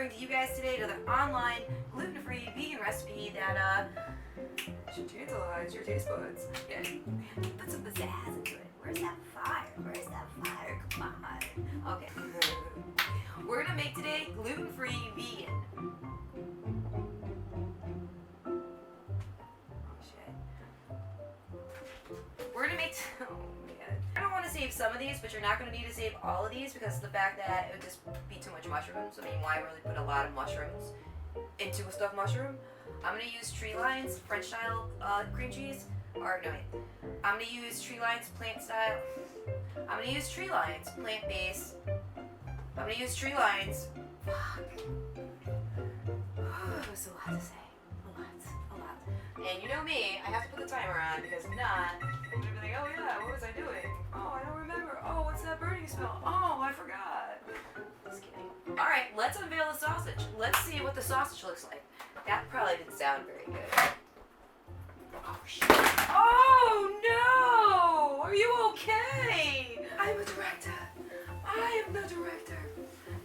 bring to you guys today another online gluten-free vegan recipe that should tantalize your taste buds. Yeah, put some pizzazz into it. Where's that fire? Where's that fire? Come on. Okay. We're gonna make today gluten-free vegan. Oh shit. We're gonna make. Oh man. I don't want to save some of these, but you're not gonna need to save all of these because of the fact that it would just be too much mushrooms. I mean, why really put a lot of mushrooms into a stuffed mushroom? I'm gonna use Tree Lines French style cream cheese. Or no, wait. I'm gonna use Tree Lines plant style. I'm gonna use Tree Lines plant based. I'm gonna use Tree Lines. Fuck. There's a lot to say. A lot. And you know me, I have to put the timer on because if not, I'm gonna be like, oh yeah, what was I doing? Oh, I don't remember. Oh, what's that burning smell? Oh, I forgot. Just kidding. All right, let's unveil the sausage. Let's see what the sausage looks like. That probably didn't sound very good. Oh shit. Oh no! Are you okay? I'm a director. I am the director.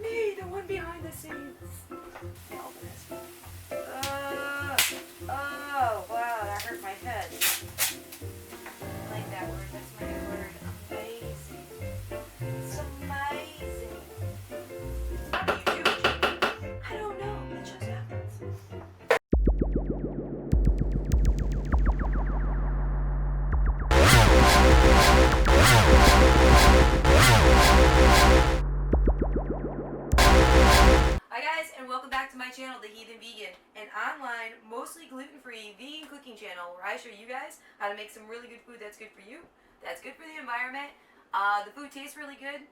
Me, the one behind the scenes. Nailed this. Oh, wow, that hurt my head. I like that word. That's my new word. Amazing. It's amazing. What do you do, Jamie? I don't know. It just happens. Hi guys, and welcome back to my channel, The Heathen Vegan, an online, mostly gluten-free vegan cooking channel where I show you guys how to make some really good food that's good for you, that's good for the environment. The food tastes really good.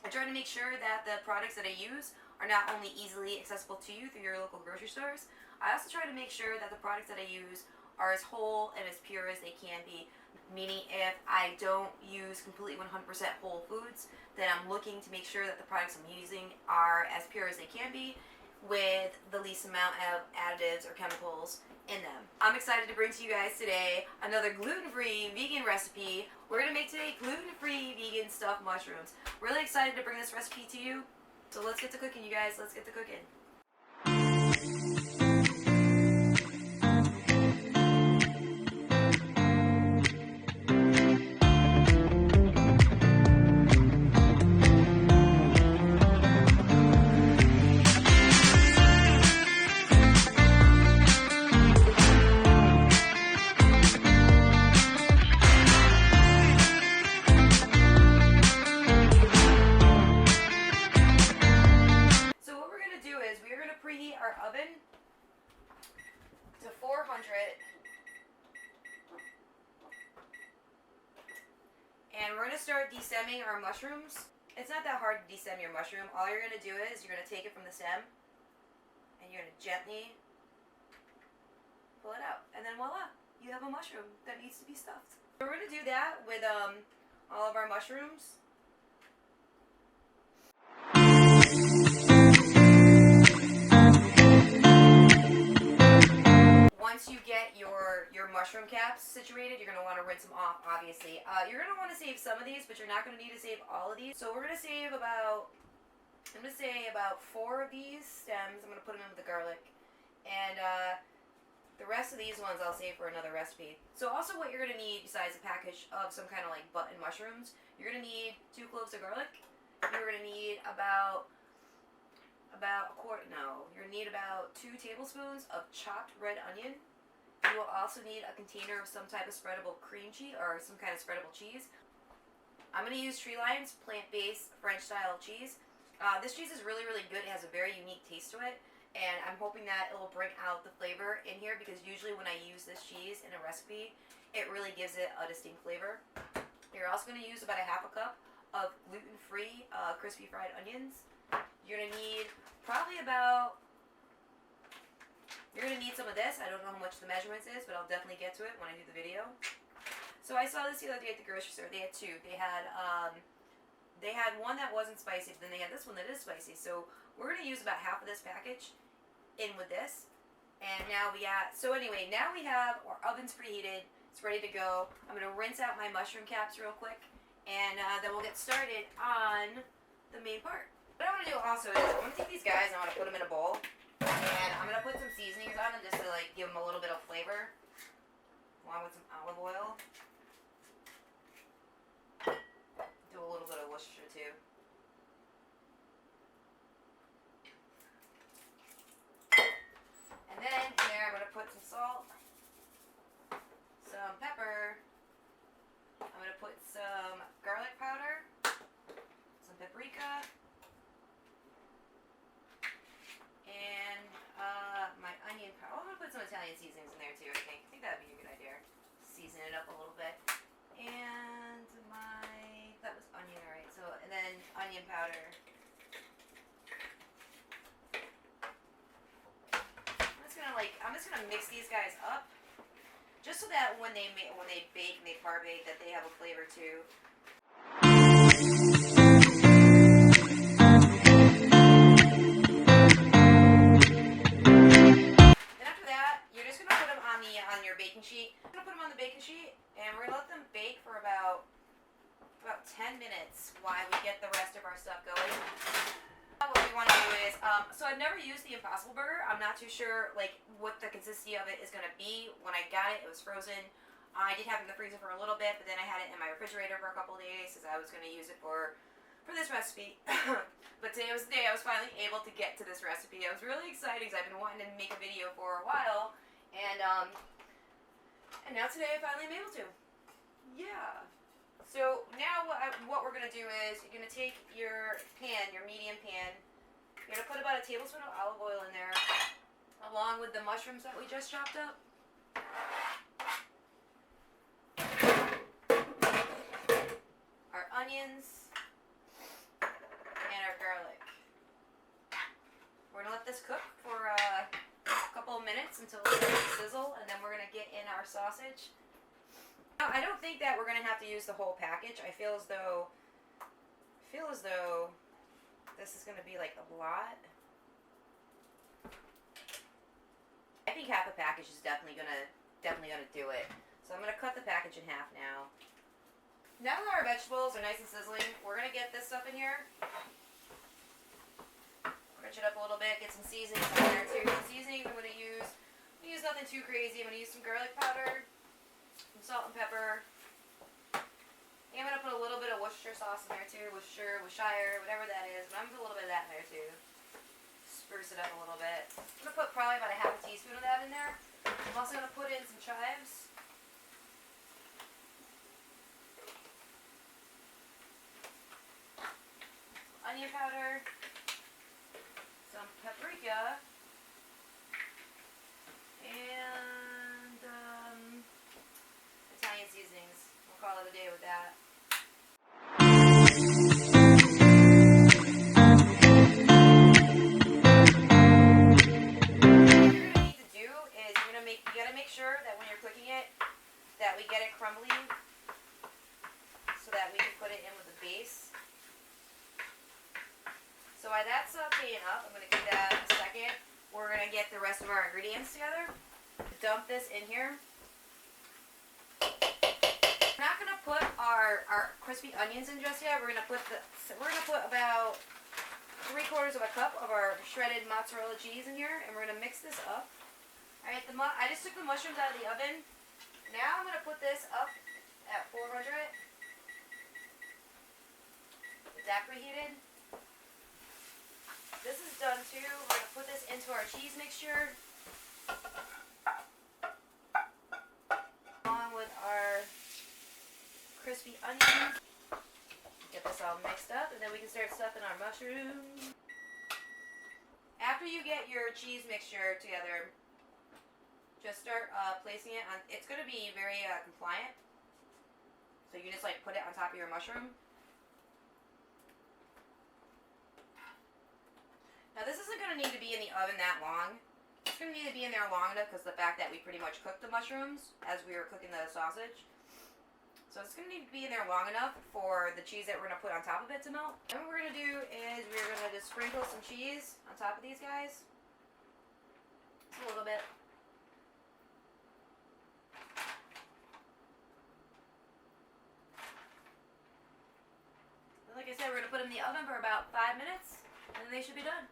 I try to make sure that the products that I use are not only easily accessible to you through your local grocery stores, I also try to make sure that the products that I use are as whole and as pure as they can be. Meaning if I don't use completely 100% whole foods, then I'm looking to make sure that the products I'm using are as pure as they can be with the least amount of additives or chemicals in them. I'm excited to bring to you guys today another gluten-free vegan recipe. We're going to make today gluten-free vegan stuffed mushrooms. Really excited to bring this recipe to you. So let's get to cooking, you guys. Let's get to cooking. Preheat our oven to 400 and we're going to start desemming our mushrooms. It's not that hard to desem your mushroom. All you're going to do is you're going to take it from the stem and you're going to gently pull it out, and then voila, you have a mushroom that needs to be stuffed. We're going to do that with all of our mushrooms. Once you get your mushroom caps situated, you're going to want to rinse them off, obviously. You're going to want to save some of these, but you're not going to need to save all of these. So we're going to save about, I'm going to say about 4 of these stems. I'm going to put them in with the garlic. And the rest of these ones I'll save for another recipe. So also what you're going to need, besides a package of some kind of like button mushrooms, you're going to need 2 cloves of garlic. You're going to need about a quarter, no, you're going to need about 2 tablespoons of chopped red onion. You will also need a container of some type of spreadable cream cheese or some kind of spreadable cheese. I'm going to use Tree Lines plant-based French style cheese. This cheese is really, really good. It has a very unique taste to it, and I'm hoping that it will bring out the flavor in here because usually when I use this cheese in a recipe, it really gives it a distinct flavor. You're also going to use about a half a cup of gluten-free crispy fried onions. You're going to need probably about, you're going to need some of this. I don't know how much the measurements is, but I'll definitely get to it when I do the video. So I saw this the other day at the grocery store. They had 2. They had one that wasn't spicy, but then they had this one that is spicy. So we're going to use about half of this package in with this. And now we got, so anyway, now we have our ovens preheated. It's ready to go. I'm going to rinse out my mushroom caps real quick. And then we'll get started on the main part. What I want to do also is I want to take these guys and I want to put them in a bowl. onion powder. I'm just gonna mix these guys up, just so that when they bake and they par bake, that they have a flavor too. Then after that, you're just gonna put them on your baking sheet. You're gonna put them on the baking sheet, and we're gonna let them bake for about 10 minutes while we get the rest of our stuff going. What we want to do is, so I've never used the Impossible Burger. I'm not too sure like what the consistency of it is going to be. When I got it, it was frozen. I did have it in the freezer for a little bit, but then I had it in my refrigerator for a couple of days because I was going to use it for this recipe. But today was the day I was finally able to get to this recipe. I was really excited because I've been wanting to make a video for a while, and now today I finally am able to. Yeah. So now what we're going to do is you're going to take your pan, your medium pan. You're going to put about a tablespoon of olive oil in there, along with the mushrooms that we just chopped up. Our onions, and our garlic. We're going to let this cook for a couple of minutes until it starts to sizzle, and then we're going to get in our sausage. Now, I don't think that we're going to have to use the whole package. I feel as though this is going to be like a lot. I think half a package is definitely gonna do it. So I'm going to cut the package in half now. Now that our vegetables are nice and sizzling, we're going to get this stuff in here. Crunch it up a little bit, get some seasonings in there too. The seasonings I'm going to use nothing too crazy. I'm going to use some garlic powder, some salt and pepper. And I'm going to put a little bit of Worcestershire sauce in there too. Worcestershire, whatever that is. But I'm going to put a little bit of that in there too. Spruce it up a little bit. I'm going to put probably about a half a teaspoon of that in there. I'm also going to put in some chives. Onion powder. Some paprika. And Italian seasonings. We'll call it a day with that. You gotta make sure that when you're cooking it, that we get it crumbly, so that we can put it in with the base. So while that's sauteing up, I'm gonna give that a second. We're gonna get the rest of our ingredients together. Dump this in here. We're not gonna put our crispy onions in just yet. We're gonna put about 3/4 of a cup of our shredded mozzarella cheese in here, and we're gonna mix this up. Alright, I just took the mushrooms out of the oven. Now I'm going to put this up at 400. Get that preheated. This is done too. We're going to put this into our cheese mixture, along with our crispy onions. Get this all mixed up, and then we can start stuffing our mushrooms. After you get your cheese mixture together, just start placing it on. It's going to be very compliant. So you just like put it on top of your mushroom. Now this isn't going to need to be in the oven that long. It's going to need to be in there long enough because the fact that we pretty much cooked the mushrooms as we were cooking the sausage. So it's going to need to be in there long enough for the cheese that we're going to put on top of it to melt. And what we're going to do is we're going to just sprinkle some cheese on top of these guys. Just a little bit. Like I said, we're going to put them in the oven for about 5 minutes, and then they should be done.